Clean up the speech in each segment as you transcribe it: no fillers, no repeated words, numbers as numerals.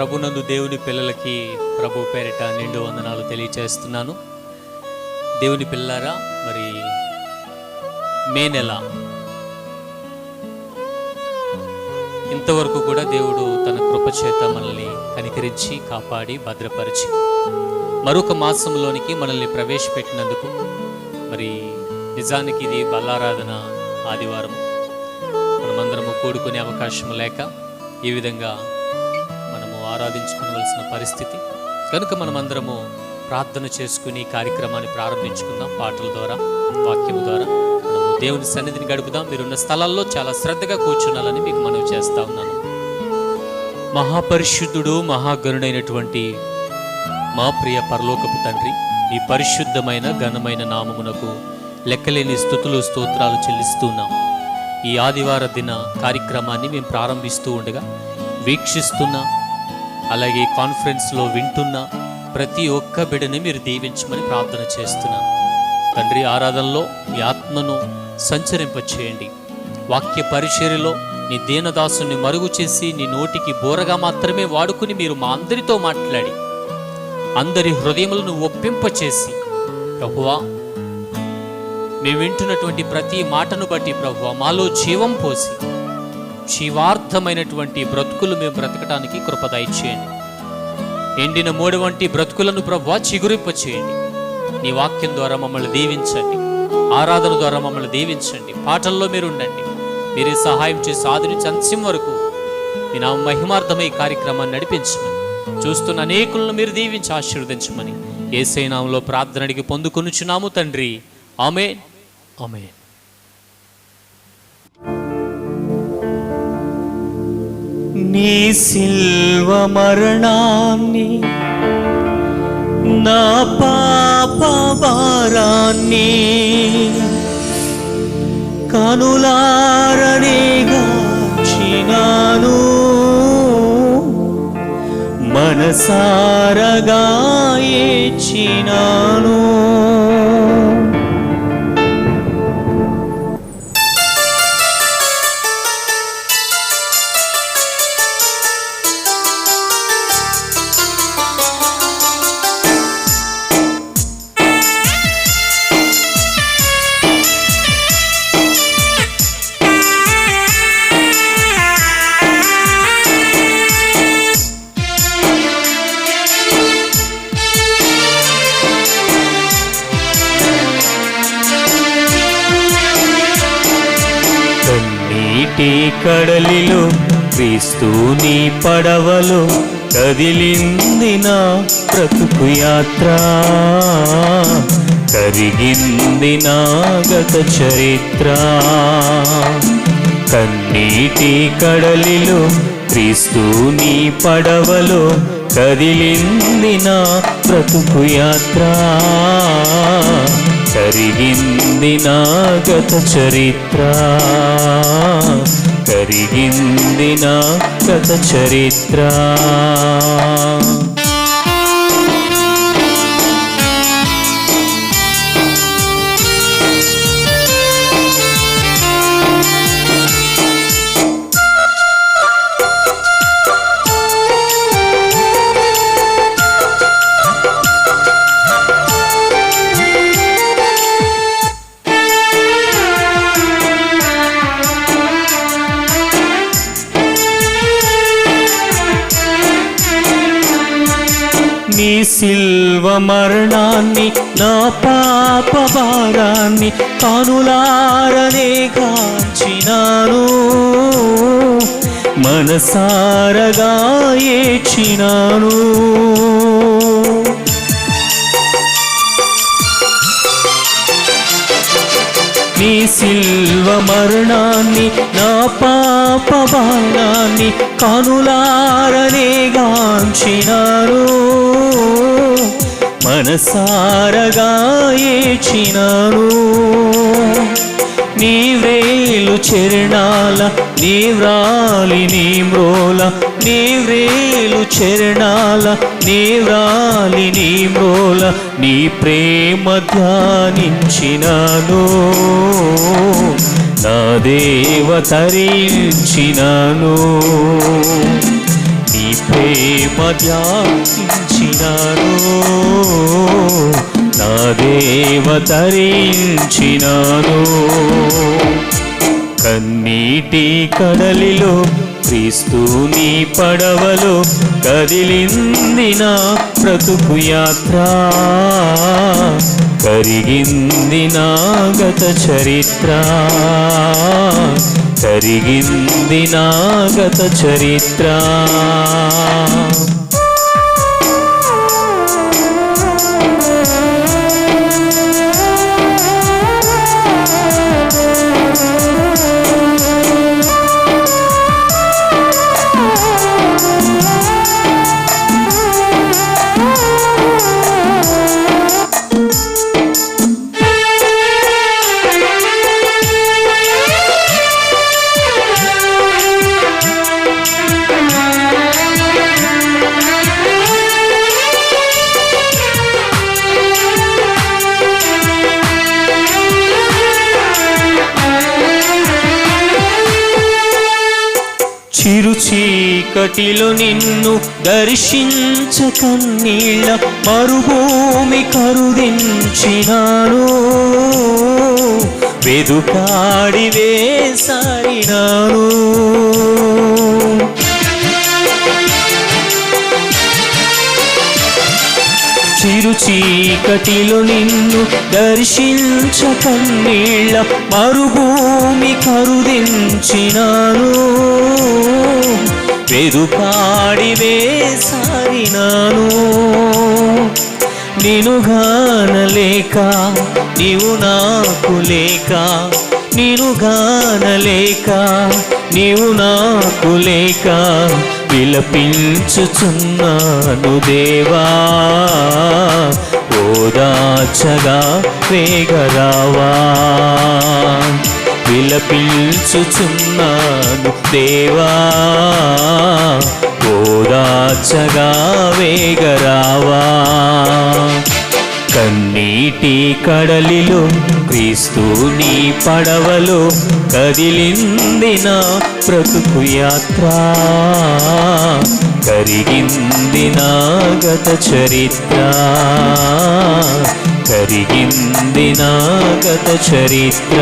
ప్రభునందు దేవుని పిల్లలకి ప్రభు పేరిట నిండు వందనాలు తెలియచేస్తున్నాను. దేవుని పిల్లారా, మరి మే నెల ఇంతవరకు కూడా దేవుడు తన కృపచేత మనల్ని కనికరించి కాపాడి భద్రపరిచి మరొక మాసంలోనికి మనల్ని ప్రవేశపెట్టినందుకు మరి నిజానికి ఇది బల్లారాధన ఆదివారం. మనమందరము కూడుకునే అవకాశం లేక ఈ విధంగా మనము ఆరాధించుకోవలసిన పరిస్థితి కనుక మనమందరము ప్రార్థన చేసుకుని కార్యక్రమాన్ని ప్రారంభించుకుందాం. పాటల ద్వారా, వాక్యం ద్వారా మనము దేవుని సన్నిధిని గడుపుదాం. మీరున్న స్థలాల్లో చాలా శ్రద్ధగా కూర్చున్నాలని మీకు మనవి చేస్తా ఉన్నాను. మహాపరిశుద్ధుడు, మహాగణుడైనటువంటి మా ప్రియ పరలోకపు తండ్రి, మీ పరిశుద్ధమైన ఘనమైన నామమునకు లెక్కలేని స్తుతులు స్తోత్రాలు చెల్లిస్తున్నాం. ఈ ఆదివార దిన కార్యక్రమాన్ని మేము ప్రారంభిస్తూ ఉండగా వీక్షిస్తున్న, అలాగే కాన్ఫరెన్స్లో వింటున్న ప్రతి ఒక్క బిడ్డని మీరు దీవించమని ప్రార్థన చేస్తున్నాం. తండ్రి, ఆరాధనలో మీ ఆత్మను సంచరింపచేయండి. వాక్య పరిచర్యలో నీ దీనదాసుని మరుగు చేసి నీ నోటికి బోరగా మాత్రమే వాడుకుని మీరు మా అందరితో మాట్లాడి అందరి హృదయములను ఒప్పింపచేసి ప్రభువా, మేము వింటున్నటువంటి ప్రతి మాటను బట్టి ప్రభువా మాలో జీవం పోసి జీవార్థమైనటువంటి బ్రతుకులు మేము బ్రతకడానికి కృప దయచేయండి. ఎండిన మూడు వంటి బ్రతుకులను ప్రభువా చిగురింపచేయండి. నీ వాక్యం ద్వారా మమ్మల్ని దీవించండి, ఆరాధన ద్వారా మమ్మల్ని దీవించండి. పాటల్లో మీరు ఉండండి, మీరే సహాయం చేసి ఆది నుంచి అంత్యం వరకు మీ నా మహిమార్థమై కార్యక్రమాన్ని నడిపించమని, చూస్తున్న అనేకులను మీరు దీవించి ఆశీర్వదించమని యేసయ్య నామములో ప్రార్థన అడిగి పొందుకొనుచున్నాము తండ్రి. ఆమేన్, ఆమేన్. నీ సిల్వ మరణాన్ని, నా పాప భారాన్ని కనులారనేగా చినాను, మనసారగా ఏచినాను. కడలిలో క్రీస్తుని పడవలో కదిలింది నా బ్రతుకు యాత్ర, కరిగింది నా గత చరిత్ర. కన్నీటి కడలిలో క్రీస్తుని పడవలో కదిలింది నా బ్రతుకు యాత్ర, కరిగింది నా గత చరిత్ర, కరిగింది నా గత చరిత్ర. నీ సిల్వ మరణాన్ని, నా పాప భారాన్ని కనులారనే గాంచినాను, మనసారగా ఏచినాను. నీ సిల్వ మరణాన్ని, నా పాప భారాన్ని కనులారనే గాంచినాను, మనసారగా ఏచినాను. నీ వ్రేలు చరణాల, నీ వ్రాలి నీ మ్రోల, నీ వ్రేలు చరణాల, నీ వ్రాలి నీ మ్రోల, నీ ప్రేమ ధ్యానించినాను, నా దేవ తరించినాను. నీ ప్రేమ ధ్యానించినాను, నా దేవ తరించినాను. కన్నీటి కడలిలో క్రీస్తుని పడవలో కదిలింది నా బ్రతుకు యాత్ర, కరిగింది నా గత చరిత్ర, కరిగింది నా గత చరిత్ర. చిరు చీకటిలో నిన్ను దర్శించ కన్నీళ్ళ మరుభూమి కరుదించినాను, వెదుకాడి వేసారినాను. చిరు చీకటిలో నిన్ను దర్శించ కన్నీళ్ళ మరుభూమి కరుదించినాను, వెదుకాడి వేసారినాను. నిన్ను గానలేక నీవు నాకు లేక, నిన్ను గానలేక నీవు నాకు లేక విలపించుచున్నాను దేవా, ఓదార్చగా వేగరావా. విలపించుచున్నాను దేవా, ఓదార్చగా వేగరావా. కన్నీటి కడలిలో క్రీస్తుని పడవలో కదిలింది నా బ్రతుకు యాత్ర, కరిగింది నా గత చరిత్ర, కరిగింది నా గత చరిత్ర,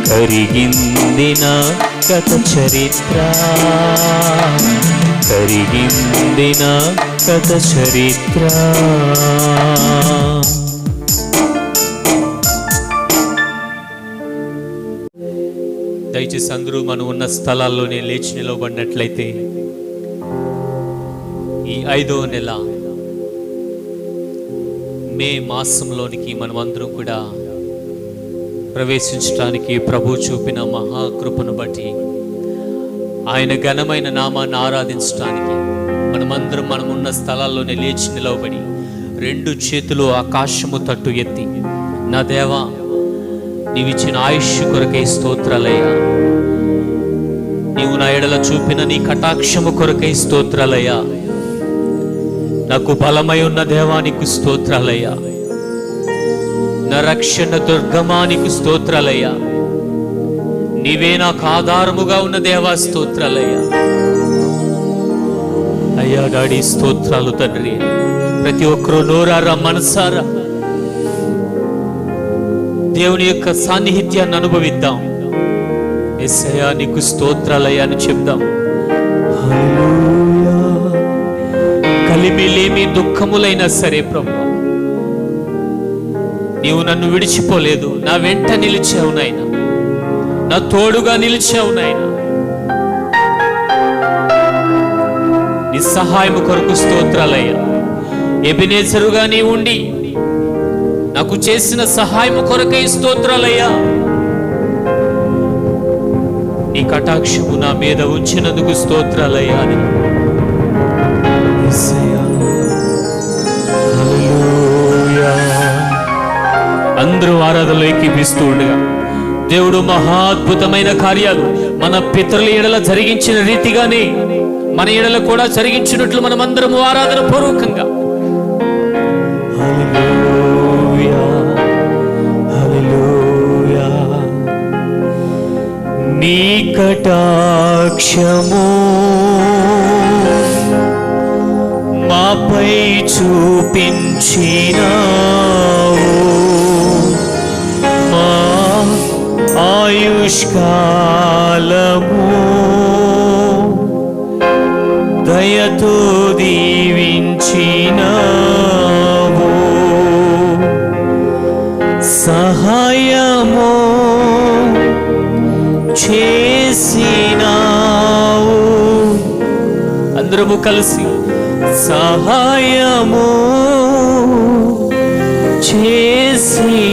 కరిగింది నా గత చరిత్ర, కరిగింది నా గత చరిత్ర. దయచేసి అందరూ మనం ఉన్న స్థలాల్లోనే లేచి నిలవబడినట్లయితే ఈ 5వ నెల మే మాసంలోనికి మనమందరం కూడా ప్రవేశించడానికి ప్రభు చూపిన మహాకృపను బట్టి ఆయన ఘనమైన నామాన్ని ఆరాధించడానికి మనమున్న స్థలాల్లోనే లేచి నిలవబడి 2 చేతులు ఆకాశము తట్టు ఎత్తి, నా దేవా నీవిచ్చిన ఆయుష్ కొరకై స్తోత్రాలయ్యా, నీవు నా ఎడల చూపిన నీ కటాక్షము కొరకై స్తోత్రాలయ్యా, నాకు బలమై ఉన్న దేవానికి స్తోత్రాలయ్యా, నా రక్షణ దుర్గమానికి స్తోత్రాలయ్యా, నీవే నాకు ఆధారముగా ఉన్న దేవా స్తోత్రాలయ్యా. అయ్యా డాడీ స్తోత్రాలు తండ్రి. ప్రతి ఒక్కరూ నోరారా మనసారా దేవుని యొక్క సాన్నిహిత్యాన్ని అనుభవిద్దాం. యేసయ్యా నీకు స్తోత్రాలయ్యా అని చెప్దాం. కలిమిలేమి దుఃఖములైనా సరే ప్రభు, నీవు నన్ను విడిచిపోలేదు, నా వెంట నిలిచావు నాయనా, నా తోడుగా నిలిచావు నాయనా. నీ సహాయము కొరకు స్తోత్రాలయ్యా. ఎబెనేజరుగా నీ ఉండి నాకు చేసిన సహాయము కొరకై స్తోత్రాలయ్యా. నీ కటాక్షము నా మీద ఉంచినందుకు స్తోత్రాలయ్యా అని అందరూ ఆరాధనలో ఎక్కిపిస్తూ ఉండగా దేవుడు మహాద్భుతమైన కార్యాలు మన పితరుల ఎడల జరిగించిన రీతిగానే మన ఎడల కూడా జరిగించినట్లు మనమందరము ఆరాధన పూర్వకంగా నీ కటాక్షము మాపై చూపించినావు. మా ఆయుష్కాలము దయతో దీవించినావు. సహాయము చేసినావు. అందరము కలిసి సహాయము చేసినావు.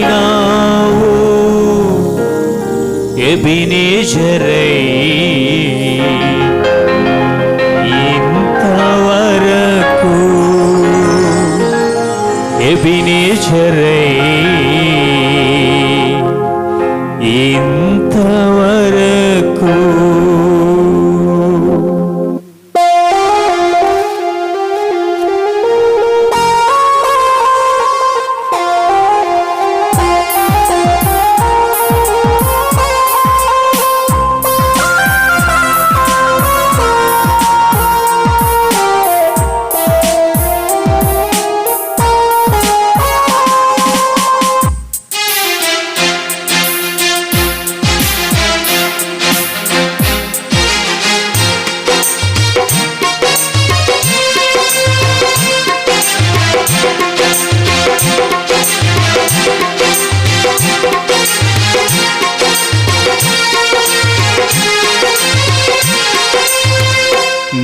ఎబినేజరై ఇంతవరకు, ఎబినేజరై ఇంతవరకు.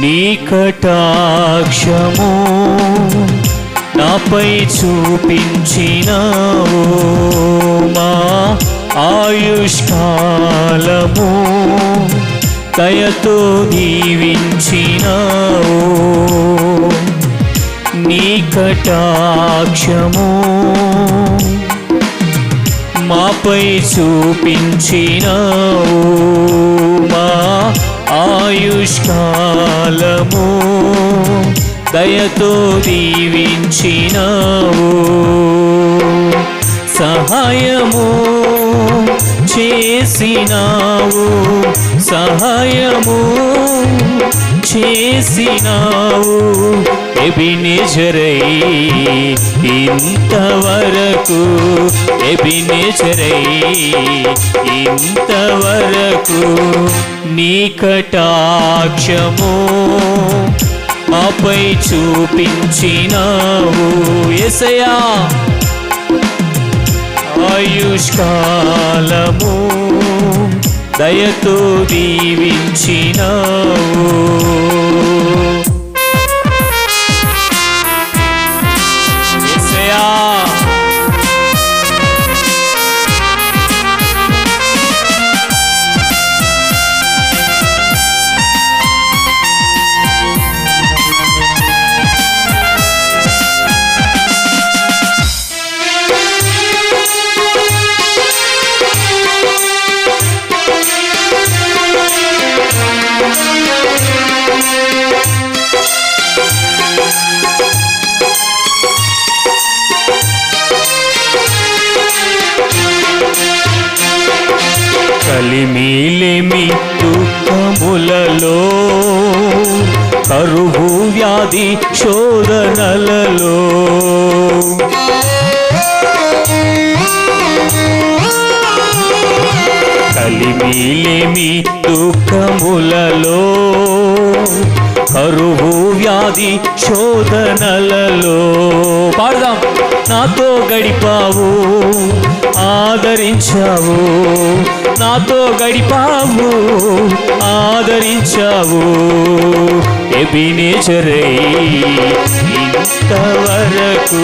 నీ కటాక్షము నాపై చూపించినావు. మా ఆయుష్కాలము దయతో దీవించినావు. నీ కటాక్షము మాపై చూపించినావు. మా ఆయుష్కాలము దయతో దీవించినావు. సహాయము చేసినావు. సహాయము చేసినావు. ఎబినేజరై ఇంతవరకు, ఎబినేజరై ఇంతవరకు. నీ కటాక్షము మాపై చూపించినావు. యేసయ్యా ఆయుష్కాలము దయతో దీవించినావు. యేసయ్యా కలిమిలేమి దుఃఖములలో, కరువు వ్యాధి శోధనలలో, కలిమిలేమి దుఃఖములలో, కరువు వ్యాధి శోధనలలో. పాడదాం. నాతో గడిపావు, ఆదరించావు. నాతో గడిపావు, ఆదరించావు. ఎబినేజరై ఇంతవరకు,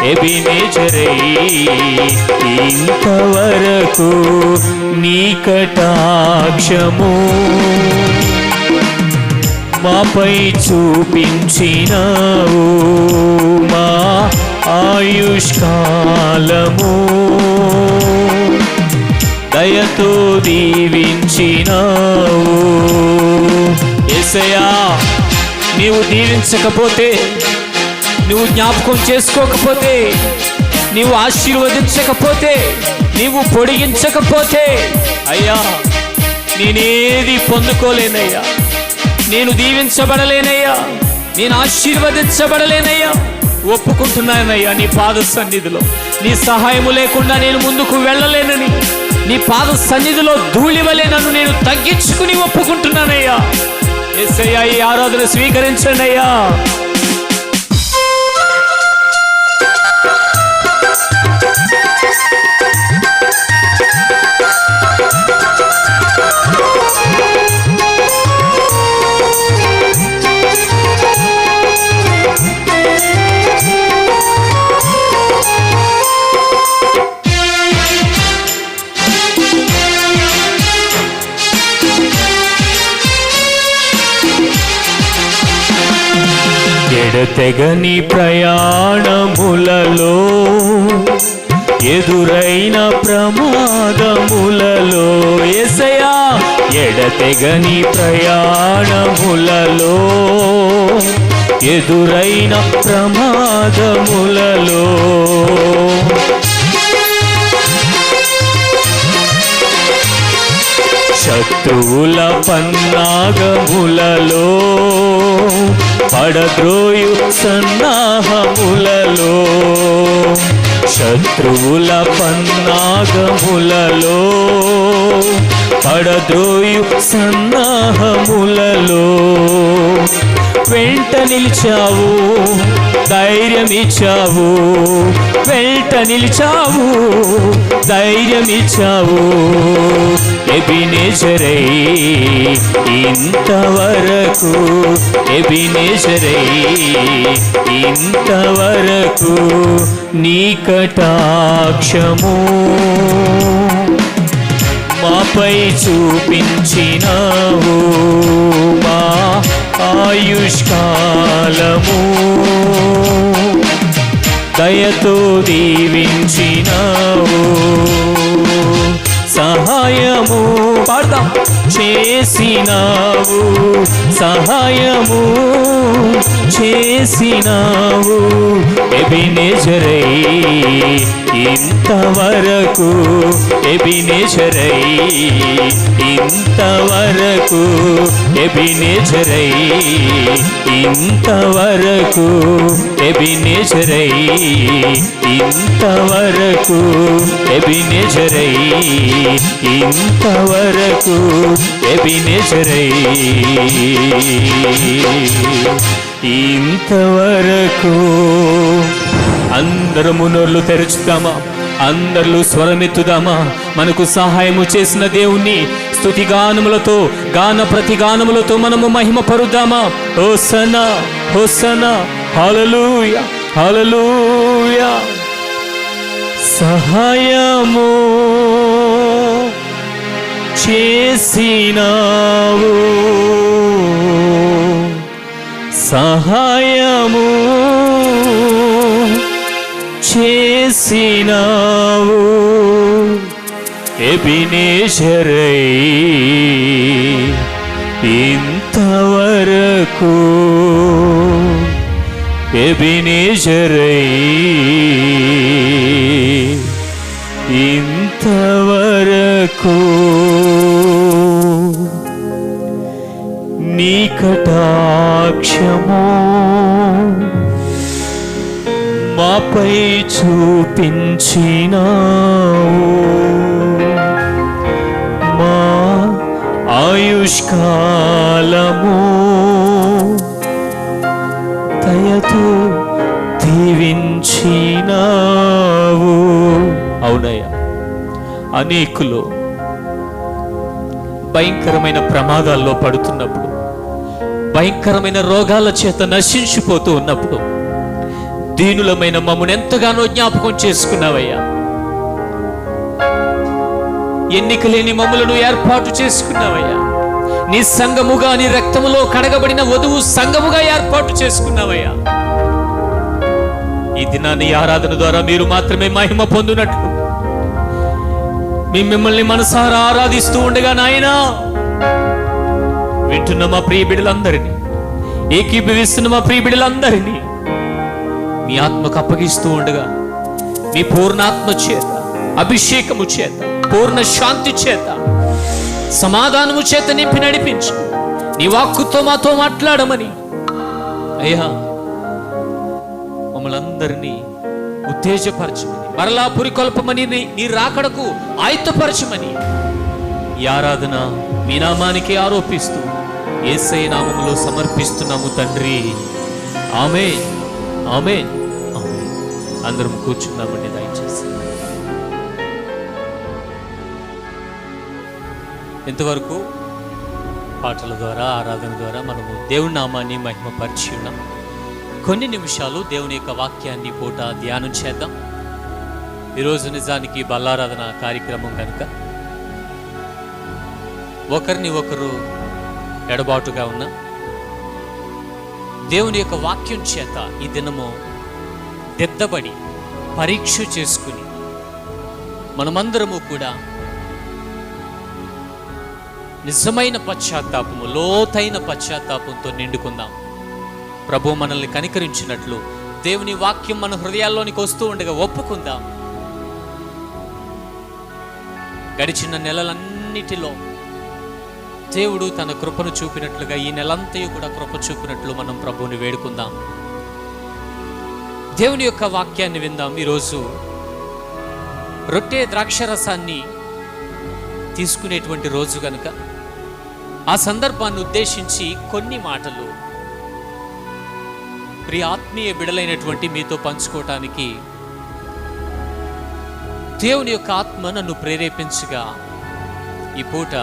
ఎబినేజరై ఇంతవరకు. నీ కటాక్షము మాపై చూపించినావు. మా ఆయుష్కాలము దయతో దీవించినావు. యేసయ్యా నీవు దీవించకపోతే, నువ్వు జ్ఞాపకం చేసుకోకపోతే, నీవు ఆశీర్వదించకపోతే, నీవు పొడిగించకపోతే అయ్యా నేనేది పొందుకోలేనయ్యా, నేను దీవించబడలేనయ్యా. నేను ఆశీర్వదించబడలేనయ్యా. ఒప్పుకుంటున్నానయ్యా, నీ పాద సన్నిధిలో నీ సహాయము లేకుండా నేను ముందుకు వెళ్ళలేనని, నీ పాద సన్నిధిలో ధూళివలే నన్ను నేను తగ్గించుకుని ఒప్పుకుంటున్నానయ్యా. యేసయ్యా, ఈ ఆరాధన స్వీకరించండి అయ్యా. ఎడతెగని ప్రయాణములలో, ఎదురైన ప్రమాదములలో, యేసయ్యా ఎడతెగని ప్రయాణములలో, ఎదురైన ప్రమాదములలో, శత్రువుల పన్నాగములలో, పడద్రోయు సన్నాహములలో, శత్రువుల పన్నాగములలో, పడద్రోయు సన్నాహములలో వెంట నిలిచావు, ధైర్యమిచ్చావు, వెంట నిలిచావు, ధైర్యమిచ్చావు. ఎబినేజరై ఇంతవరకు, ఎబినేజరై ఇంతవరకు నీ కటాక్షము మాపై చూపించినావు. మా ఆయుష్కాలము దయతో దీవించినావు. సహాయము పాడదాం చేసినావు, సహాయము చేసినావు. ఎబినేజరై ఇంతవరకు, ఎబినేజరై ఇంతవరకు, ఎబినేజరై ఇంతవరకు, ఎబినేజరై ఇంతవరకు, ఎబినేజరై ఇంతవరకు, ఎబినేజరై ఇంతవరకు. అందరము నోళ్ళు తెరుచుదామా, అందరూ స్వరమెత్తుదామా. మనకు సహాయము చేసిన దేవుణ్ణి స్తుతిగానములతో, గాన ప్రతిగానములతో మనము మహిమ పరుద్దామా. హోసన్నా హోసన్నా, హల్లెలూయా హల్లెలూయా. సహాయము చేసినావు, సహాయము చేసినావు. ఎబినేజరై ఇంతవరకు, ఎబినేజరై ఇంతవరకు నీ కటాక్షము మాపై చూపించినావు. మా ఆయుష్కాలము దయతో దీవించినావు. అవునయ్యా, అనేకులు భయంకరమైన ప్రమాదాల్లో పడుతున్నప్పుడు, భయంకరమైన రోగాల చేత నశించిపోతూ ఉన్నప్పుడు దీనులమైన మమ్మల్ని ఎంతగానో జ్ఞాపకం చేసుకున్నావయ్యా. ఎన్నిక లేని మమ్ములను ఏర్పాటు చేసుకున్నావయ్యా. నీ సంఘముగా, నీ రక్తములో కడగబడిన వధువు సంఘముగా ఏర్పాటు చేసుకున్నావయ్యా. ఈ దినాన్ని ఆరాధన ద్వారా మీరు మాత్రమే మహిమ పొందునట్లు మిమ్మల్ని మనసారా ఆరాధిస్తూ ఉండగా నాయనా, వింటున్న మా ప్రియ బిడ్డలందరినీ, ఏకీభవిస్తున్న మా ప్రియ బిడ్డలందరినీ మీ ఆత్మకు అప్పగిస్తూ ఉండగా మీ పూర్ణాత్మ చేత, అభిషేకము చేత, పూర్ణ శాంతి చేత, సమాధానము చేత నింపి నడిపించు. నీ వాక్కుతో మాతో మాట్లాడమని అయ్యా మమ్మల్ని అందరినీ ఉత్తేజపరచమని, మరలా పురికొల్పమని, నీ రాకడకు ఆయుత్తపరచమని ఈ ఆరాధన మీ నామానికి ఆరోపిస్తూ యేసయ్య నామములో సమర్పిస్తున్నాము తండ్రి. ఆమేన్, ఆమేన్, ఆమేన్. అందరం కూర్చున్నామండి దయచేసి. ఇంతవరకు పాటల ద్వారా, ఆరాధన ద్వారా మనము దేవుని నామాన్ని మహిమపరిచి ఉన్నాం. కొన్ని నిమిషాలు దేవుని యొక్క వాక్యాన్ని పూట ధ్యానం చేద్దాం. ఈరోజు నిజానికి బల్లారాధన కార్యక్రమం కనుక ఒకరిని ఒకరు ఎడబాటుగా ఉన్న దేవుని యొక్క వాక్యం చేత ఈ దినము దిద్దబడి పరీక్ష చేసుకుని మనమందరము కూడా నిజమైన పశ్చాత్తాపము, లోతైన పశ్చాత్తాపంతో నిండుకుందాం. ప్రభు మనల్ని కనికరించినట్లు దేవుని వాక్యం మన హృదయాల్లోనికి వస్తూ ఉండగా ఒప్పుకుందాం. గడిచిన నెలలన్నిటిలో దేవుడు తన కృపను చూపినట్లుగా ఈ నెలంతయు కూడా కృప చూపినట్లు మనం ప్రభువుని వేడుకుందాం. దేవుని యొక్క వాక్యాన్ని విందాం. ఈరోజు రొట్టె ద్రాక్షరసాన్ని తీసుకునేటువంటి రోజు కనుక ఆ సందర్భాన్ని ఉద్దేశించి కొన్ని మాటలు ప్రియ ఆత్మీయ బిడలైనటువంటి మీతో పంచుకోవటానికి దేవుని యొక్క ఆత్మ నన్ను ప్రేరేపించగా ఈ పూట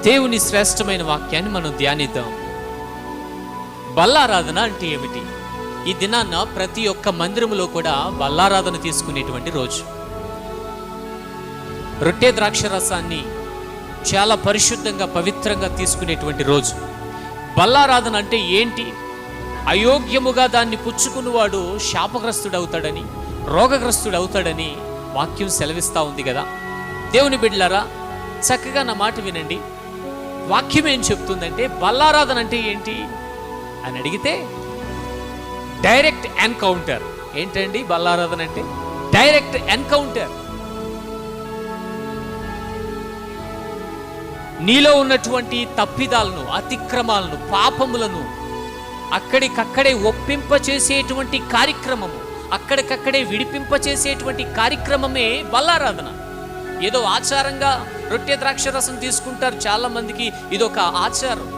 దేవుని శ్రేష్టమైన వాక్యాన్ని మనం ధ్యానిద్దాం. బల్లారాధన అంటే ఏమిటి? ఈ దినాన్న ప్రతి ఒక్క మందిరములో కూడా బల్లారాధన తీసుకునేటువంటి రోజు. రొట్టె ద్రాక్షరసాన్ని చాలా పరిశుద్ధంగా, పవిత్రంగా తీసుకునేటువంటి రోజు. బల్లారాధన అంటే ఏంటి? అయోగ్యముగా దాన్ని పుచ్చుకున్నవాడు శాపగ్రస్తుడవుతాడని, రోగగ్రస్తుడవుతాడని వాక్యం సెలవిస్తూ ఉంది కదా. దేవుని బిడ్డలారా, చక్కగా నా మాట వినండి. వాక్యం ఏం చెప్తుందంటే బల్లారాధన అంటే ఏంటి అని అడిగితే డైరెక్ట్ ఎన్కౌంటర్. ఏంటండి బల్లారాధన అంటే? Direct encounter. నీలో ఉన్నటువంటి తప్పిదాలను, అతిక్రమాలను, పాపములను అక్కడికక్కడే ఒప్పింపచేసేటువంటి కార్యక్రమము, అక్కడికక్కడే విడిపింపచేసేటువంటి కార్యక్రమమే బల్లారాధన. ఏదో ఆచారంగా రొట్టె ద్రాక్షరసం తీసుకుంటారు చాలా మందికి, ఇదొక ఆచారం.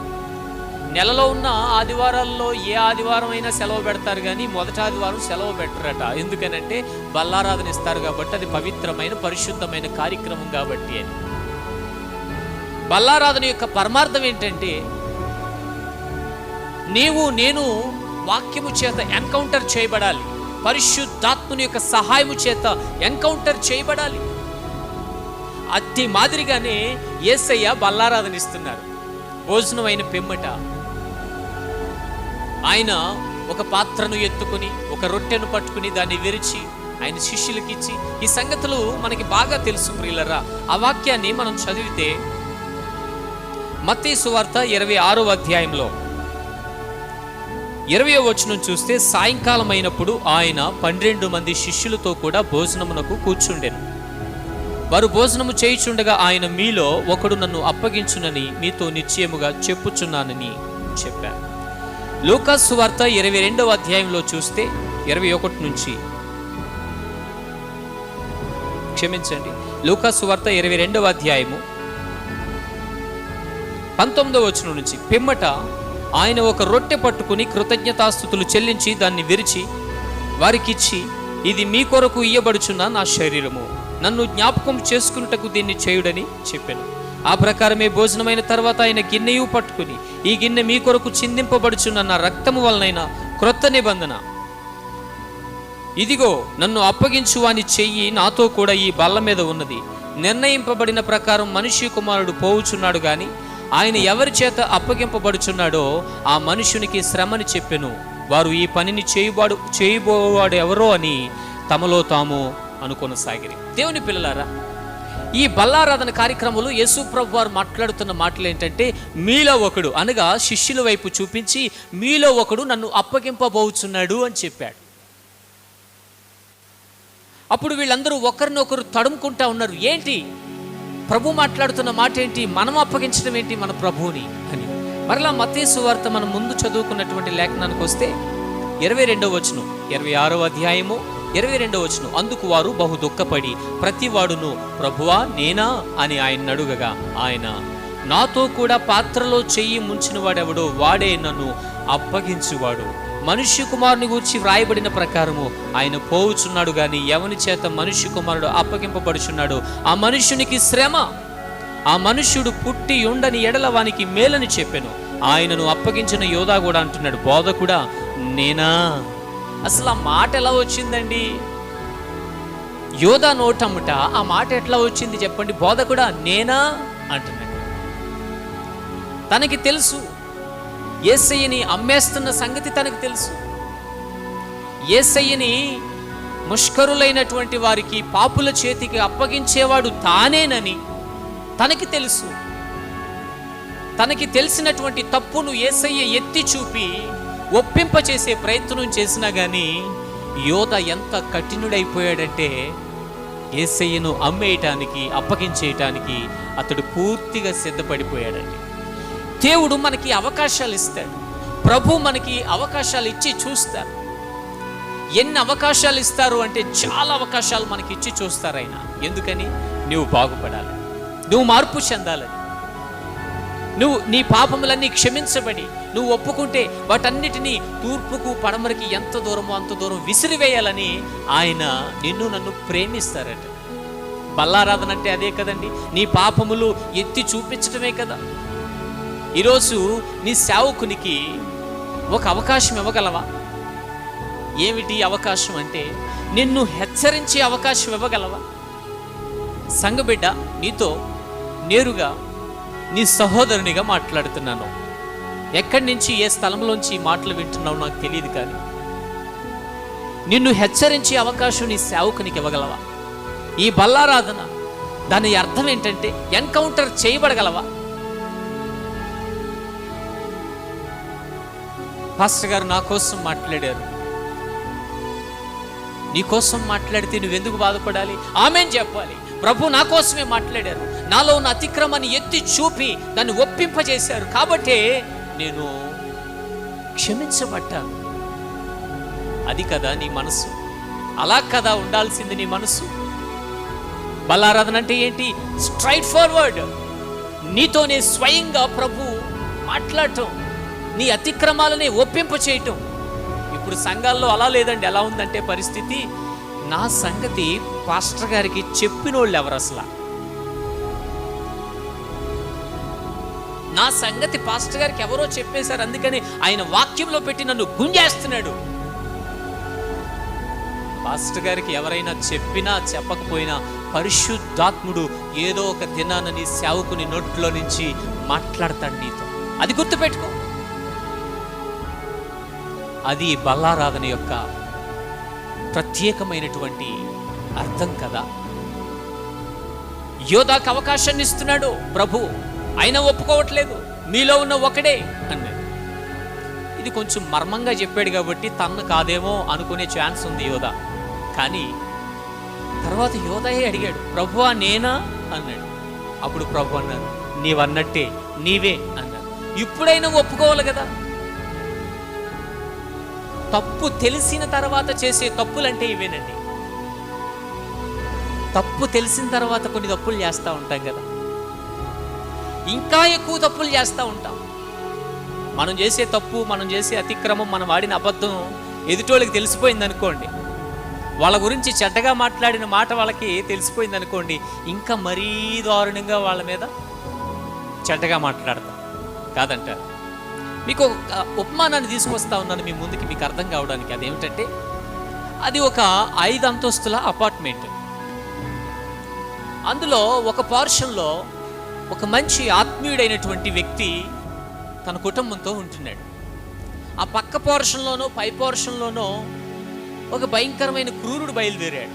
నెలలో ఉన్న ఆదివారాల్లో ఏ ఆదివారం అయినా సెలవు పెడతారు, కానీ మొదటి ఆదివారం సెలవు పెట్టరట. ఎందుకనంటే బల్లారాధన ఇస్తారు కాబట్టి, అది పవిత్రమైన, పరిశుద్ధమైన కార్యక్రమం కాబట్టి అని. బల్లారాధన యొక్క పరమార్థం ఏంటంటే, నీవు నేను వాక్యము చేత ఎన్కౌంటర్ చేయబడాలి, పరిశుద్ధాత్మని యొక్క సహాయము చేత ఎన్కౌంటర్ చేయబడాలి. అతి మాదిరిగానే యేసయ్య బల్లారాధన ఇస్తున్నారు. భోజనం అయిన పిమ్మట ఆయన ఒక పాత్రను ఎత్తుకుని, ఒక రొట్టెను పట్టుకుని దాన్ని విరిచి ఆయన శిష్యులకి ఇచ్చి, ఈ సంగతులు మనకి బాగా తెలుసు ప్రియులరా. ఆ వాక్యాన్ని మనం చదివితే మత్తయి సువార్త 26వ అధ్యాయంలో 20వ వచనం చూస్తే, సాయంకాలం అయినప్పుడు ఆయన 12 మంది శిష్యులతో కూడా భోజనమునకు కూర్చుండెను. వారు భోజనము చేయుచుండగా ఆయన, మీలో ఒకడు నన్ను అప్పగించునని మీతో నిశ్చయముగా చెప్పుచున్నానని చెప్పారు. లూకా సువార్త 22వ అధ్యాయంలో చూస్తే 21 నుంచి, క్షమించండి, లూకా సువార్త 22వ అధ్యాయము 19వ వచనం నుంచి, పిమ్మట ఆయన ఒక రొట్టె పట్టుకుని కృతజ్ఞతాస్తుతులు చెల్లించి దాన్ని విరిచి వారికిచ్చి, ఇది మీ కొరకు ఇయ్యబడుచున్న నా శరీరము, నన్ను జ్ఞాపకం చేసుకున్నటకు దీన్ని చేయుడని చెప్పాను. ఆ ప్రకారమే భోజనమైన తర్వాత ఆయన గిన్నెయు పట్టుకుని, ఈ గిన్నె మీ కొరకు చిందింపబడుచున్న నా రక్తము వలనైన క్రొత్త నిబంధన, ఇదిగో నన్ను అప్పగించు వాని చెయ్యి నాతో కూడా ఈ బల్ల మీద ఉన్నది. నిర్ణయింపబడిన ప్రకారం మనిషి కుమారుడు పోవుచున్నాడు, గాని ఆయన ఎవరి చేత అప్పగింపబడుచున్నాడో ఆ మనుషునికి శ్రమని చెప్పెను. వారు ఈ పనిని చేయబోవాడు ఎవరో అని తమలో తాము అనుకొనసాగిరి. దేవుని పిల్లలారా, ఈ బల్లారాధన కార్యక్రమంలో యేసు ప్రభు వారు మాట్లాడుతున్న మాటలు ఏంటంటే, మీలో ఒకడు, అనగా శిష్యుల వైపు చూపించి, మీలో ఒకడు నన్ను అప్పగింపబోచున్నాడు అని చెప్పాడు. అప్పుడు వీళ్ళందరూ ఒకరినొకరు తడుముకుంటా ఉన్నారు. ఏంటి ప్రభు మాట్లాడుతున్న మాట ఏంటి? మనం అప్పగించడం ఏంటి మన ప్రభువుని అని. మరలా మత్తయి సువార్త మనం ముందు చదువుకున్నటువంటి లేఖనానికి వస్తే 22వ వచనం, 26వ అధ్యాయము 22వ వచనం. అందుకు వారు బహు దుఃఖపడి ప్రతివాడును ప్రభువా నేనా అని ఆయన అడుగగా ఆయన, నాతో కూడా పాత్రలో చెయ్యి ముంచిన వాడెవడో వాడే నన్ను అప్పగించువాడు. మనుష్య కుమారుని గూర్చి వ్రాయబడిన ప్రకారము ఆయన పోవుచున్నాడు గాని ఎవని చేత మనుష్య కుమారుడు అప్పగింపబడుచున్నాడు ఆ మనుష్యునికి శ్రమ. ఆ మనుష్యుడు పుట్టి ఉండని ఎడల వానికి మేలని చెప్పెను. ఆయనను అప్పగించిన యోధా కూడా అంటున్నాడు, బోధకుడా నేనా. అసలు ఆ మాట ఎలా వచ్చిందండి? యోధా నోటముట ఆ మాట ఎట్లా వచ్చింది చెప్పండి? బోధకుడా నేనా అంటున్నాడు. తనకి తెలుసు యేసయ్యని అమ్మేస్తున్న సంగతి తనకు తెలుసు. యేసయ్యని ముష్కరులైనటువంటి వారికి, పాపుల చేతికి అప్పగించేవాడు తానేనని తనకి తెలుసు. తనకి తెలిసినటువంటి తప్పును యేసయ్య ఎత్తి చూపి ఒప్పింపచేసే ప్రయత్నం చేసినా కానీ యోధ ఎంత కఠినుడైపోయాడంటే యేసయ్యను అమ్మేయటానికి, అప్పగించేయటానికి అతడు పూర్తిగా సిద్ధపడిపోయాడండి. దేవుడు మనకి అవకాశాలు ఇస్తాడు. ప్రభు మనకి అవకాశాలు ఇచ్చి చూస్తారు. ఎన్ని అవకాశాలు ఇస్తారు అంటే చాలా అవకాశాలు మనకి ఇచ్చి చూస్తారు ఆయన. ఎందుకని? నువ్వు బాగుపడాలి, నువ్వు మార్పు చెందాలని, నువ్వు నీ పాపములన్నీ క్షమించబడి నువ్వు ఒప్పుకుంటే వాటన్నిటినీ తూర్పుకు పడమరికి ఎంత దూరమో అంత దూరం విసిరివేయాలని ఆయన నిన్ను నన్ను ప్రేమిస్తారట. బల్లారాధన అంటే అదే కదండి, నీ పాపములు ఎత్తి చూపించడమే కదా. ఈరోజు నీ సేవకునికి ఒక అవకాశం ఇవ్వగలవా? ఏమిటి అవకాశం అంటే నిన్ను హెచ్చరించే అవకాశం ఇవ్వగలవా? సంఘబిడ్డ, నీతో నేరుగా నీ సహోదరునిగా మాట్లాడుతున్నాను. ఎక్కడి నుంచి, ఏ స్థలంలోంచి ఈ మాటలు వింటున్నావు నాకు తెలియదు, కానీ నిన్ను హెచ్చరించే అవకాశం నీ సేవకునికి ఇవ్వగలవా? ఈ బల్లారాధన దాని అర్థం ఏంటంటే ఎన్కౌంటర్ చేయబడగలవా? పాస్టర్ గారు నా కోసం మాట్లాడారు, నీ కోసం మాట్లాడితే నువ్వెందుకు బాధపడాలి? ఆమేన్ చెప్పాలి. ప్రభు నా కోసమే మాట్లాడారు, నాలో ఉన్న అతిక్రమాన్ని ఎత్తి చూపి దాన్ని ఒప్పింపజేశారు కాబట్టే నేను క్షమించబడ్డాను. అది కదా నీ మనసు, అలా కదా ఉండాల్సింది నీ మనసు. బల్లారాధన అంటే ఏంటి? స్ట్రైట్ ఫార్వర్డ్, నీతోనే స్వయంగా ప్రభు మాట్లాడటం, నీ అతిక్రమాలని ఒప్పింప చేయటం. ఇప్పుడు సంఘాల్లో అలా లేదండి. ఎలా ఉందంటే పరిస్థితి, నా సంగతి పాస్టర్ గారికి చెప్పినోళ్ళు ఎవరు? అసలు నా సంగతి పాస్టర్ గారికి ఎవరో చెప్పేశారు, అందుకని ఆయన వాక్యంలో పెట్టి నన్ను గుంజేస్తున్నాడు. పాస్టర్ గారికి ఎవరైనా చెప్పినా చెప్పకపోయినా పరిశుద్ధాత్ముడు ఏదో ఒక దినాన నీ సేవకుని నోట్లో నుంచి మాట్లాడతాడు నీతో. అది గుర్తుపెట్టుకో. అది బల్లారాధన యొక్క ప్రత్యేకమైనటువంటి అర్థం కదా. యోధాకు అవకాశాన్ని ఇస్తున్నాడు ప్రభు, ఆయన ఒప్పుకోవట్లేదు, మీలో ఉన్న ఒకడే అన్నాడు. ఇది కొంచెం మర్మంగా చెప్పాడు కాబట్టి తన్ను కాదేమో అనుకునే ఛాన్స్ ఉంది యోధ. కానీ తర్వాత యోధయే అడిగాడు, ప్రభువా నేనా అన్నాడు. అప్పుడు ప్రభు అన్నారు, నీవన్నట్టే, నీవే అన్నాడు. ఇప్పుడైనా ఒప్పుకోవాలి కదా. తప్పు తెలిసిన తర్వాత చేసే తప్పులంటే ఇవేనండి. తప్పు తెలిసిన తర్వాత కొన్ని తప్పులు చేస్తూ ఉంటాం కదా, ఇంకా ఎక్కువ తప్పులు చేస్తూ ఉంటాం. మనం చేసే తప్పు, మనం చేసే అతిక్రమం, మనం వాడిన అబద్ధం ఎదుటోళ్ళకి తెలిసిపోయింది అనుకోండి, వాళ్ళ గురించి చెడ్డగా మాట్లాడిన మాట వాళ్ళకి తెలిసిపోయింది అనుకోండి, ఇంకా మరీ దారుణంగా వాళ్ళ మీద చెడ్డగా మాట్లాడతాం కాదంటారు. మీకు ఒక ఉపమానాన్ని తీసుకొస్తా ఉన్నాను మీ ముందుకి, మీకు అర్థం కావడానికి. అదేమిటంటే అది ఒక 5 అంతస్తుల అపార్ట్మెంట్. అందులో ఒక పోర్షన్లో ఒక మంచి ఆత్మీయుడైనటువంటి వ్యక్తి తన కుటుంబంతో ఉంటున్నాడు. ఆ పక్క పోర్షన్లోనో పై పోర్షన్లోనో ఒక భయంకరమైన క్రూరుడు బయలుదేరాడు.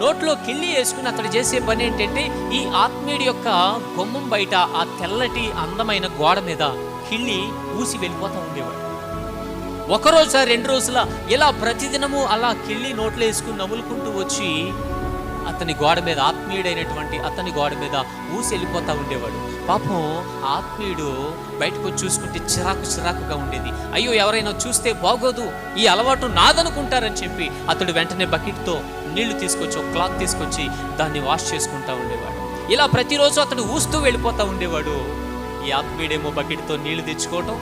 నోట్లో కిళ్ళి వేసుకుని అతడు చేసే పని ఏంటంటే ఈ ఆత్మీయుడి యొక్క గుమ్మం బయట ఆ తెల్లటి అందమైన గోడ మీద కిళ్ళి ఊసి వెళ్ళిపోతూ ఉండేవాడు. ఒకరోజు 2 రోజుల ఇలా ప్రతిదినము అలా కిళ్ళి నోట్లో వేసుకుని నములుకుంటూ వచ్చి అతని గోడ మీద, ఆత్మీయుడైనటువంటి అతని గోడ మీద ఊసి వెళ్ళిపోతూ ఉండేవాడు. పాపం ఆత్మీయుడు బయటకు వచ్చి చూసుకుంటే చిరాకుగా ఉండేది. అయ్యో, ఎవరైనా చూస్తే బాగోదు, ఈ అలవాటు నాదనుకుంటారని చెప్పి అతడు వెంటనే బకెట్తో నీళ్లు తీసుకొచ్చి, ఒక క్లాత్ తీసుకొచ్చి దాన్ని వాష్ చేసుకుంటూ ఉండేవాడు. ఇలా ప్రతిరోజు అతడు ఊస్తూ వెళ్ళిపోతూ ఉండేవాడు. ఈ ఆత్మీయుడేమో బకెట్తో నీళ్లు తెచ్చుకోవటం,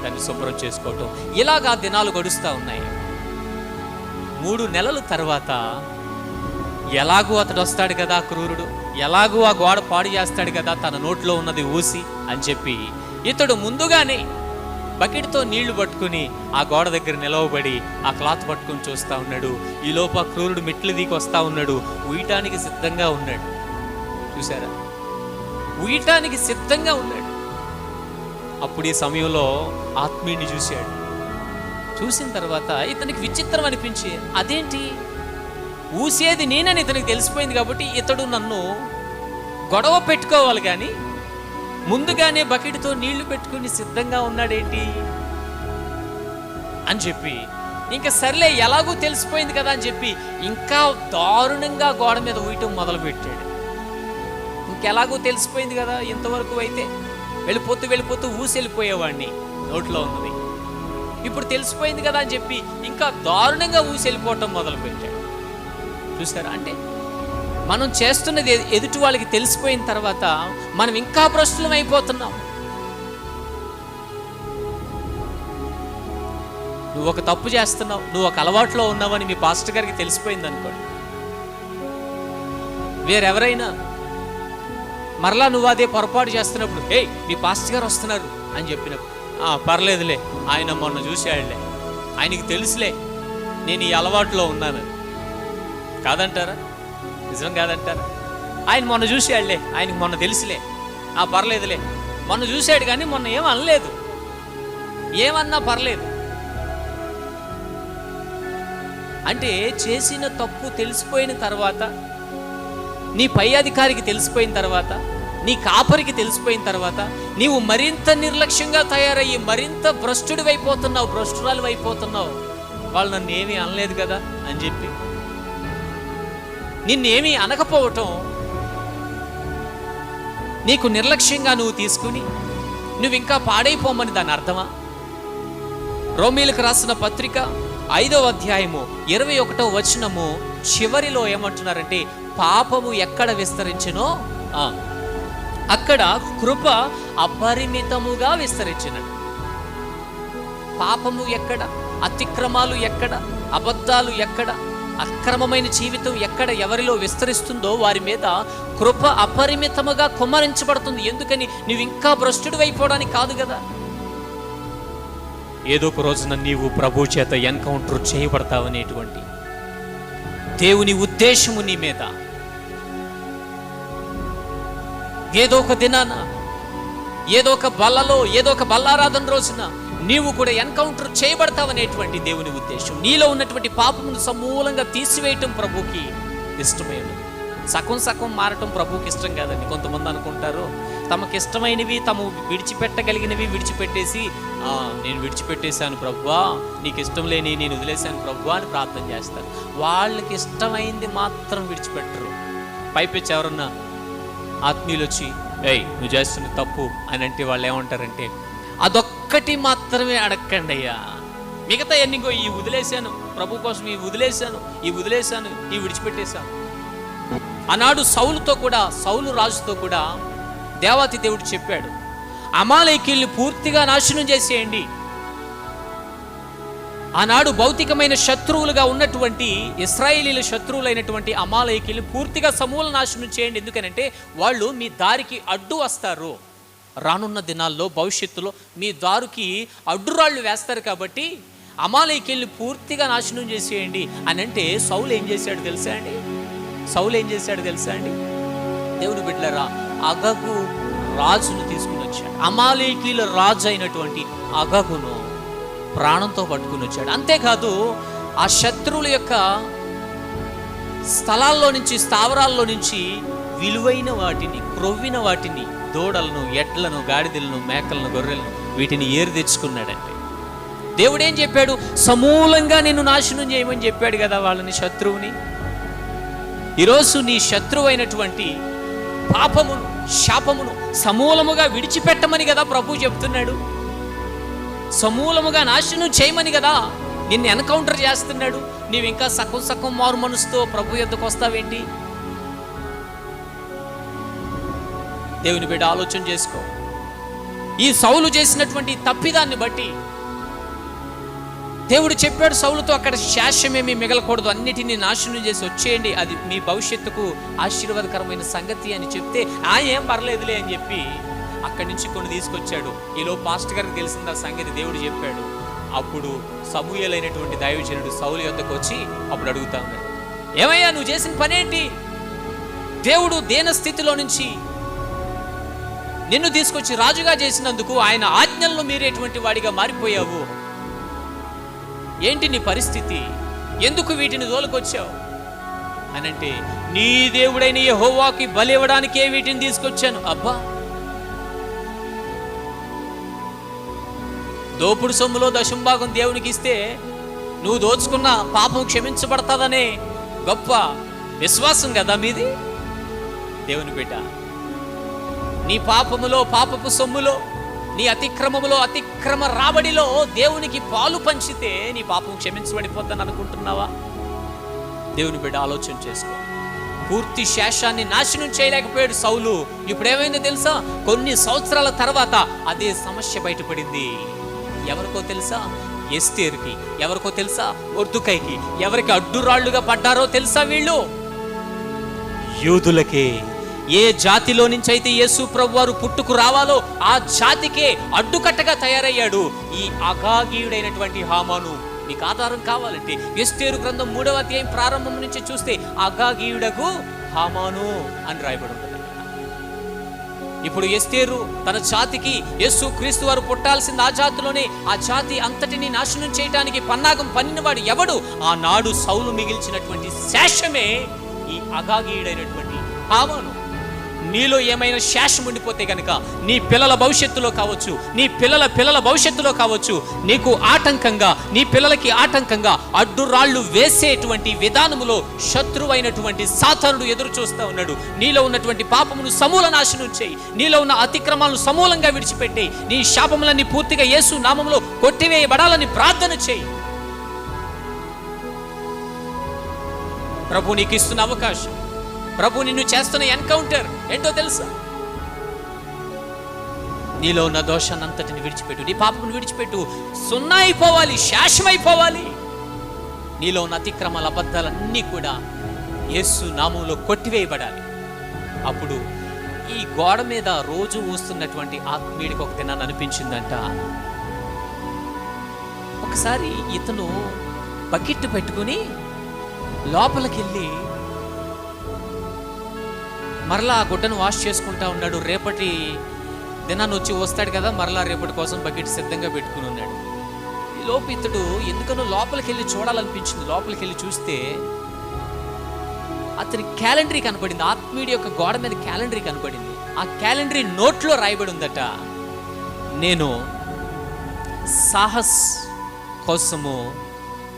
దాన్ని శుభ్రం చేసుకోవటం. ఇలాగా దినాలు గడుస్తూ ఉన్నాయి. 3 నెలల తర్వాత ఎలాగూ అతడు వస్తాడు కదా క్రూరుడు, ఎలాగూ ఆ గోడ పాడు చేస్తాడు కదా, తన నోట్లో ఉన్నది ఊసి అని చెప్పి ఇతడు ముందుగానే బకెట్తో నీళ్లు పట్టుకుని ఆ గోడ దగ్గర నిలవబడి ఆ క్లాత్ పట్టుకుని చూస్తూ ఉన్నాడు. ఈ లోపు ఆ క్రూరుడు మెట్లు దిగి వస్తూ ఉన్నాడు. ఉయ్యటానికి సిద్ధంగా ఉన్నాడు. చూసారా, ఉయ్యటానికి సిద్ధంగా ఉన్నాడు. అప్పుడు ఈ సమయంలో ఆత్మీయుని చూశాడు. చూసిన తర్వాత ఇతనికి విచిత్రం అనిపించి, అదేంటి, ఊసేది నేనని ఇతనికి తెలిసిపోయింది కాబట్టి ఇతడు నన్ను గొడవ పెట్టుకోవాలి కానీ ముందుగానే బకెట్తో నీళ్లు పెట్టుకుని సిద్ధంగా ఉన్నాడేంటి అని చెప్పి, ఇంకా సర్లే ఎలాగూ తెలిసిపోయింది కదా అని చెప్పి ఇంకా దారుణంగా గోడ మీద ఊయటం మొదలుపెట్టాడు. ఇంకెలాగూ తెలిసిపోయింది కదా, ఇంతవరకు అయితే వెళ్ళిపోతూ ఊసి వెళ్ళిపోయేవాడిని నోట్లో ఉన్నది. ఇప్పుడు తెలిసిపోయింది కదా అని చెప్పి ఇంకా దారుణంగా ఊసి వెళ్ళిపోవటం మొదలుపెట్టాడు. చూసారా, అంటే మనం చేస్తున్నది ఎదుటి వాళ్ళకి తెలిసిపోయిన తర్వాత మనం ఇంకా భ్రష్టులం అయిపోతున్నాం. నువ్వు ఒక తప్పు చేస్తున్నావు, నువ్వు ఒక అలవాట్లో ఉన్నావని మీ పాస్టర్ గారికి తెలిసిపోయింది అనుకోండి, వేరెవరైనా మరలా నువ్వు అదే పొరపాటు చేస్తున్నప్పుడు, ఏయ్ మీ పాస్టర్ గారు వస్తున్నారు అని చెప్పినప్పుడు, పర్లేదులే, ఆయన మొన్న చూశాడులే, ఆయనకి తెలుసులే నేను ఈ అలవాట్లో ఉన్నాను కాదంటారా? నిజం కాదంటారా? ఆయన మొన్న చూశాడులే, ఆయనకి మొన్న తెలుసులే, పర్లేదులే, మొన్న చూశాడు కానీ మొన్న ఏం అనలేదు, ఏమన్నా పర్లేదు. అంటే చేసిన తప్పు తెలిసిపోయిన తర్వాత, నీ పై అధికారికి తెలిసిపోయిన తర్వాత, నీ కాపరికి తెలిసిపోయిన తర్వాత నీవు మరింత నిర్లక్ష్యంగా తయారయ్యి మరింత భ్రష్టుడి అయిపోతున్నావు, భ్రష్టురాలు అయిపోతున్నావు. వాళ్ళు నన్ను ఏమీ అనలేదు కదా అని చెప్పి నిన్నేమీ అనకపోవటం నీకు నిర్లక్ష్యంగా నువ్వు తీసుకుని నువ్వు ఇంకా పాడైపోమని దాని అర్థమా? రోమీలకు రాసిన పత్రిక 5వ అధ్యాయము 21వ వచనము చివరిలో ఏమంటున్నారంటే, పాపము ఎక్కడ విస్తరించినో అక్కడ కృప అపరిమితముగా విస్తరించినట్టు. పాపము ఎక్కడ, అతిక్రమాలు ఎక్కడ, అబద్ధాలు ఎక్కడ, అక్రమమైన జీవితం ఎక్కడ ఎవరిలో విస్తరిస్తుందో వారి మీద కృప అపరిమితముగా కుమ్మరించబడుతుంది. ఎందుకని? నువ్వు ఇంకా భ్రష్టుడు అయిపోవడానికి కాదు కదా. ఏదో ఒక రోజున నీవు ప్రభు చేత ఎన్కౌంటర్ చేయబడతావనేటువంటి దేవుని ఉద్దేశము నీ మీద ఏదో ఒక దినాన, ఏదో ఒక బల్లలో, ఏదో ఒక బల్లారాధన రోజున నీవు కూడా ఎన్కౌంటర్ చేయబడతావనేటువంటి దేవుని ఉద్దేశం. నీలో ఉన్నటువంటి పాపమును సమూలంగా తీసివేయటం ప్రభుకి ఇష్టమైనది. సగం మారటం ప్రభుకి ఇష్టం కాదండి. కొంతమంది అనుకుంటారు తమకి ఇష్టమైనవి, తాము విడిచిపెట్టగలిగినవి విడిచిపెట్టేసి, నేను విడిచిపెట్టేశాను ప్రభువా, నీకు ఇష్టం లేని నేను వదిలేశాను ప్రభువా అని ప్రార్థన చేస్తారు. వాళ్ళకి ఇష్టమైంది మాత్రం విడిచిపెట్టరు. పైపెచ్చి ఎవరన్నా ఆత్మీయులు వచ్చి, ఏయ్ నువ్వు చేస్తున్న తప్పు అని అంటే వాళ్ళు ఏమంటారంటే, అదొక్కటి మాత్రమే అడగండి అయ్యా, మిగతా ఎన్నికో ఈ వదిలేశాను, ప్రభు కోసం ఈ వదిలేశాను, ఈ విడిచిపెట్టేశాను. ఆనాడు సౌలు రాజుతో కూడా దేవాతి దేవుడు చెప్పాడు, అమాలేకీయుల్ని పూర్తిగా నాశనం చేసేయండి. ఆనాడు భౌతికమైన శత్రువులుగా ఉన్నటువంటి ఇశ్రాయేలీల శత్రువులైనటువంటి అమాలేకీయుల్ని పూర్తిగా సమూల నాశనం చేయండి. ఎందుకనంటే వాళ్ళు మీ దారికి అడ్డు వస్తారు. రానున్న దినాల్లో భవిష్యత్తులో మీ దారికి అడ్డురాళ్ళు వేస్తారు. కాబట్టి అమాలేకీయుల్ని పూర్తిగా నాశనం చేసేయండి అని అంటే సౌలు ఏం చేశాడు తెలుసా అండి? దేవుని బిడ్డలారా, అగగు రాజును తీసుకుని వచ్చాడు. అమాలేకీయుల రాజు అయినటువంటి అగగును ప్రాణంతో పట్టుకుని వచ్చాడు. అంతేకాదు, ఆ శత్రువుల యొక్క స్థలాల్లో నుంచి, స్థావరాల్లో నుంచి విలువైన వాటిని, క్రొవ్విన వాటిని, దూడలను, ఎడ్లను, గాడిదలను, మేకలను, గొర్రెలను, వీటిని ఏరు తెచ్చుకున్నాడంటే దేవుడేం చెప్పాడు? సమూలంగా నిన్ను నాశనం చేయమని చెప్పాడు కదా వాళ్ళని, శత్రువుని. ఈరోజు నీ శత్రువైనటువంటి పాపమును, శాపమును సమూలముగా విడిచిపెట్టమని కదా ప్రభు చెప్తున్నాడు. సమూలముగా నాశనం చేయమని కదా నిన్ను ఎన్కౌంటర్ చేస్తున్నాడు. నీవు ఇంకా సగం మారు మనసుతో ప్రభు యొద్దకు వస్తావేంటి? దేవుని బిడ్డ, ఆలోచన చేసుకో. ఈ సౌలు చేసినటువంటి తప్పిదాన్ని బట్టి దేవుడు చెప్పాడు సౌలుతో, అక్కడ శాశ్వమేమీ మిగలకూడదు, అన్నిటినీ నాశనం చేసి వచ్చేయండి, అది మీ భవిష్యత్తుకు ఆశీర్వాదకరమైన సంగతి అని చెప్తే ఏం పర్లేదులే అని చెప్పి అక్కడి నుంచి కొన్ని తీసుకొచ్చాడు. ఈలో పాస్టర్ గారికి తెలిసింది ఆ సంగతి, దేవుడు చెప్పాడు. అప్పుడు సమూయేలు అయినటువంటి దైవజనుడు సౌలు యొద్దకు వచ్చి అప్పుడు అడుగుతా ఉన్నాడు, ఏమయ్యా నువ్వు చేసిన పనేంటి? దేవుడు దేన స్థితిలో నుంచి నిన్ను తీసుకొచ్చి రాజుగా చేసినందుకు ఆయన ఆజ్ఞలను మీరేటువంటి వాడిగా మారిపోయావు. ఏంటి నీ పరిస్థితి? ఎందుకు వీటిని తోలుకొచ్చావు అని అంటే, నీ దేవుడైన యెహోవాకి బలి ఇవ్వడానికే వీటిని తీసుకొచ్చాను. అబ్బా, దోపుడు సొమ్ములో దశంభాగం దేవునికి ఇస్తే నువ్వు దోచుకున్న పాపం క్షమించబడతాదనే గొప్ప విశ్వాసం కదా మీది. దేవుని బిడ్డ, నీ పాపములో, పాపపు సొమ్ములో, నీ అతిక్రమములో, అతిక్రమ రాబడిలో దేవునికి పాలు పంచితే నీ పాపం క్షమించబడిపోతాను అనుకుంటున్నావా? దేవుని బిడ్డ, ఆలోచన చేసుకో. పూర్తి శేషాన్ని నాశనం చేయలేకపోయాడు సౌలు. ఇప్పుడు ఏమైందో తెలుసా? కొన్ని సంవత్సరాల తర్వాత అదే సమస్య బయటపడింది. ఎవరికో తెలుసా? ఎస్తేరుకి. ఎవరికో తెలుసా? మొర్దుకైకి. ఎవరికి అడ్డురాళ్లుగా పడ్డారో తెలుసా? వీళ్ళు యూదులకే. ఏ జాతిలో నుంచి అయితే యేసు ప్రభు వారు పుట్టుకు రావాలో ఆ జాతికే అడ్డుకట్టగా తయారయ్యాడు ఈ అగాగీయుడైనటువంటి హామాను. నీకు ఆధారం కావాలంటే ఎస్తేరు గ్రంథం 3వ అధ్యాయం ప్రారంభం నుంచి చూస్తే అగాగీయుడకు హామాను అని రాయబడి ఉంటుంది. ఇప్పుడు ఎస్తేరు తన జాతికి యేసు క్రీస్తు వారు పుట్టాల్సింది ఆ జాతిలోనే. ఆ జాతి అంతటిని నాశనం చేయడానికి పన్నాగం పన్నినవాడు ఎవడు? ఆనాడు సౌలు మిగిల్చినటువంటి శేషమే ఈ అగాగీయుడైనటువంటి హామాను. నీలో ఏమైనా శేషం ఉండిపోతే కనుక నీ పిల్లల భవిష్యత్తులో కావచ్చు, నీ పిల్లల పిల్లల భవిష్యత్తులో కావచ్చు, నీకు ఆటంకంగా, నీ పిల్లలకి ఆటంకంగా అడ్డురాళ్లు వేసేటువంటి విధానములో శత్రువైనటువంటి సాతానుడు ఎదురు చూస్తూ ఉన్నాడు. నీలో ఉన్నటువంటి పాపమును సమూల నాశనం చేయి, నీలో ఉన్న అతిక్రమాలను సమూలంగా విడిచిపెట్టి నీ శాపములన్నీ పూర్తిగా యేసు నామములో కొట్టివేయబడాలని ప్రార్థన చేయి. ప్రభు నీకు ఇస్తున్న అవకాశం, ప్రభు నిన్ను చేస్తున్న ఎన్కౌంటర్ ఏంటో తెలుసా? నీలో ఉన్న దోషాన్ని అంతటిని విడిచిపెట్టు, నీ పాపమును విడిచిపెట్టు. సున్నా అయిపోవాలి, శాశ్వమైపోవాలి. నీలో ఉన్న అతిక్రమాల, అబద్ధాలన్నీ కూడా యేసు నామంలో కొట్టివేయబడాలి. అప్పుడు ఈ గోడ మీద రోజు ఊస్తున్నటువంటి ఆత్మీయుడికి ఒక దినాన్ని అనిపించిందంట, ఒకసారి ఇతను బకెట్ పెట్టుకుని లోపలికి వెళ్ళి మరలా ఆ గుడ్డను వాష్ చేసుకుంటా ఉన్నాడు. రేపటి దినాన్ని వచ్చి వస్తాడు కదా, మరలా రేపటి కోసం బకెట్ సిద్ధంగా పెట్టుకుని ఉన్నాడు. ఈ లోపు ఇతడు ఎందుకనో లోపలికి వెళ్ళి చూడాలనిపించింది. లోపలికి వెళ్ళి చూస్తే అతని క్యాలెండరీ కనపడింది. ఆత్మీయుడి యొక్క గోడ మీద క్యాలెండరీ కనపడింది. ఆ క్యాలెండరీ నోట్లో రాయబడి ఉందట, నేను సాహస్ కోసము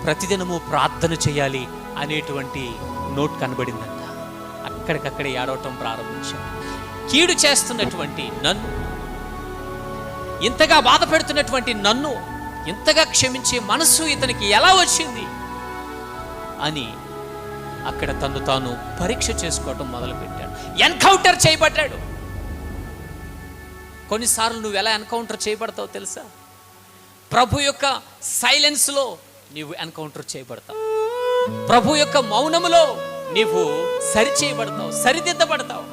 ప్రతిదినము ప్రార్థన చేయాలి అనేటువంటి నోట్ కనబడిందంట. అక్కడికక్కడే ఏడవటం ప్రారంభించాను. కీడు చేస్తున్నటువంటి నన్ను, ఇంతగా బాధ పెడుతున్నటువంటి నన్ను ఇంతగా క్షమించే మనసు ఇతనికి ఎలా వచ్చింది అని అక్కడ తను తాను పరీక్ష చేసుకోవటం మొదలుపెట్టాడు. ఎన్కౌంటర్ చేయబడ్డాడు. కొన్నిసార్లు నువ్వు ఎలా ఎన్కౌంటర్ చేయబడతావు తెలుసా? ప్రభు యొక్క సైలెన్స్లో నీవు ఎన్కౌంటర్ చేయబడతావు. ప్రభు యొక్క మౌనములో నీవు సరిచేయబడతావు, సరిదిద్దబడతావు.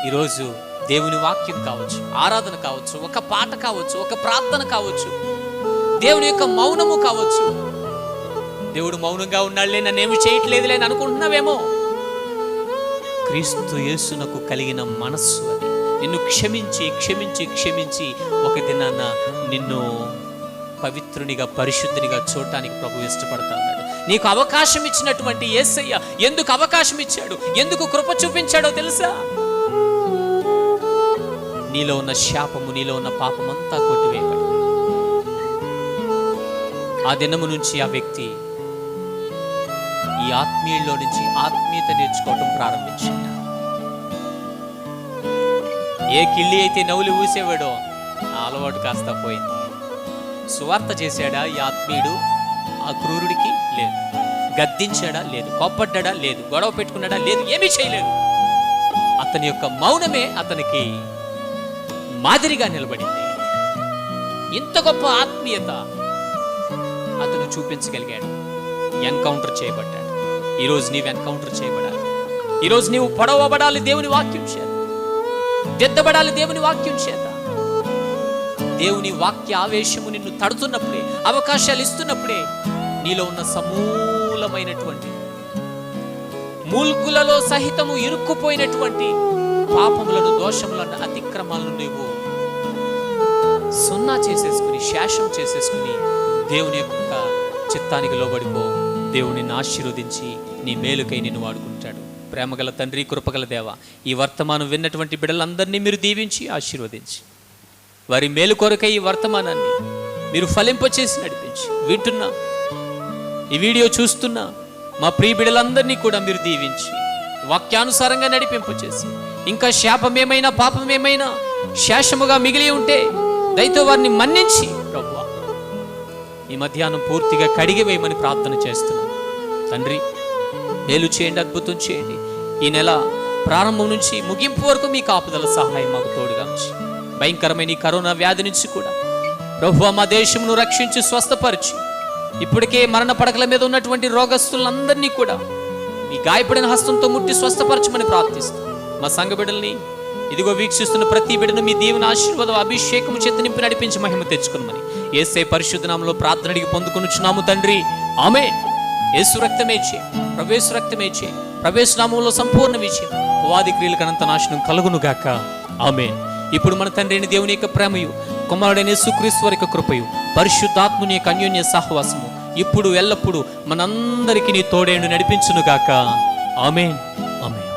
ఈరోజు దేవుని వాక్యం కావచ్చు, ఆరాధన కావచ్చు, ఒక పాట కావచ్చు, ఒక ప్రార్థన కావచ్చు, దేవుని యొక్క మౌనము కావచ్చు. దేవుడు మౌనంగా ఉన్నాడులే, నన్నేమి చేయట్లేదులే అని అనుకుంటున్నావేమో. క్రీస్తు యేసునకు కలిగిన మనస్సు అది. నిన్ను క్షమించి క్షమించి క్షమించి ఒక దినాన నిన్ను పవిత్రునిగా, పరిశుద్ధునిగా చూడటానికి ప్రభు ఇష్టపడతా ఉన్నాడు. నీకు అవకాశం ఇచ్చినటువంటి యేసయ్య ఎందుకు అవకాశం ఇచ్చాడు, ఎందుకు కృప చూపించాడో తెలుసా? నీలో ఉన్న శాపము, నీలో ఉన్న పాపమంతా కొట్టివేయబడి ఆ దినము నుంచి ఆ వ్యక్తి ఈ ఆత్మీయుల్లో నుంచి ఆత్మీయత నేర్చుకోవటం ప్రారంభించాడు. ఏ కిళ్ళి అయితే నవ్వులు ఊసేవాడో ఆ అలవాటు కాస్త పోయింది. సువార్త చేశాడా ఈ ఆత్మీయుడు? ఆ క్రూరుడికి లేదు. గద్దించాడా? లేదు. కోప్పడ్డా? లేదు. గొడవ పెట్టుకున్నాడా? లేదు. ఏమీ చేయలేదు. అతని యొక్క మౌనమే అతనికి మాదిరిగా నిలబడింది. ఇంత గొప్ప ఆత్మీయత అతను చూపించగలిగాడు. ఎన్కౌంటర్ చేయబడ్డాడు. ఈరోజు నీవు ఎన్కౌంటర్ చేయబడాలి. ఈరోజు నీవు పొడవబడాలి దేవుని వాక్యం చేత, దిద్దబడాలి దేవుని వాక్యం చేత. దేవుని వాక్య ఆవేశము నిన్ను తడుతున్నప్పుడే, అవకాశాలు ఇస్తున్నప్పుడే నీలో ఉన్న సమూలమైనటువంటి మూల్గులలో సహితము ఇరుక్కుపోయినటువంటి పాపములను, దోషములను, అతిక్రమాలను నీవు సున్నా చేసేసుకుని, శేషం చేసేసుకుని దేవుని యొక్క చిత్తానికి లోబడిపో. దేవునిని ఆశీర్వదించి నీ మేలుకై నిన్ను వాడుకుంటాడు. ప్రేమగల తండ్రి, కృపగల దేవ, ఈ వర్తమానం విన్నటువంటి బిడ్డలందరినీ మీరు దీవించి ఆశీర్వదించి వారి మేలు కొరకై ఈ వర్తమానాన్ని మీరు ఫలింపచేసి నడిపించి, వింటున్నా ఈ వీడియో చూస్తున్న మా ప్రియ బిడ్డలందరినీ కూడా మీరు దీవించి వాక్యానుసారంగా నడిపింపచేసి, ఇంకా శాపమేమైనా పాపమేమైనా శేషముగా మిగిలి ఉంటే దయతో వారిని మన్నించి ప్రభువా ఈ మధ్యాహ్నం పూర్తిగా కడిగి వేయమని ప్రార్థన చేస్తున్నాను. తండ్రి, మేలు చేయండి, అద్భుతం చేయండి. ఈ నెల ప్రారంభం నుంచి ముగింపు వరకు మీ కాపుదల సహాయం మాకు తోడుగా ఉంచి, భయంకరమైన ఈ కరోనా వ్యాధి నుంచి కూడా ప్రభువా మా దేశమును రక్షించి స్వస్థపరిచి, ఇప్పటికే మరణ పడకల మీద ఉన్నటువంటి రోగస్తులందరినీ కూడా మీ గాయపడిన హస్తంతో ముట్టి స్వస్థపరచమని ప్రార్థిస్తూ, మా సంఘ బిడ్డల్ని ఇదిగో వీక్షిస్తున్న ప్రతి బిడ్డను మీ దేవుని ఆశీర్వాదం, అభిషేకము చేత నింపి నడిపించి మహిమ తెచ్చుకున్నామని యేసే పరిశుద్ధ నామములో ప్రార్థన అడిగి పొందుకొనుచున్నాము తండ్రి. ఆమేన్. యేసు రక్తమే చేయి, ప్రవేశ రక్తమే చేయి, ప్రవేశ నామములో సంపూర్ణ విజయం, వాది క్రియలకు అనంత నాశనం కలుగును గాక. ఆమేన్. ఇప్పుడు మన తండ్రి అయిన దేవుని యొక్క ప్రేమయు, కుమారుడైన యేసుక్రీస్తు వారి యొక్క కృపయు, పరిశుద్ధాత్ముని యొక్క అన్యోన్య సహవాసము ఇప్పుడు ఎల్లప్పుడూ మనందరికీ నీ తోడేండు నడిపించును గాక. ఆమేన్. ఆమేన్.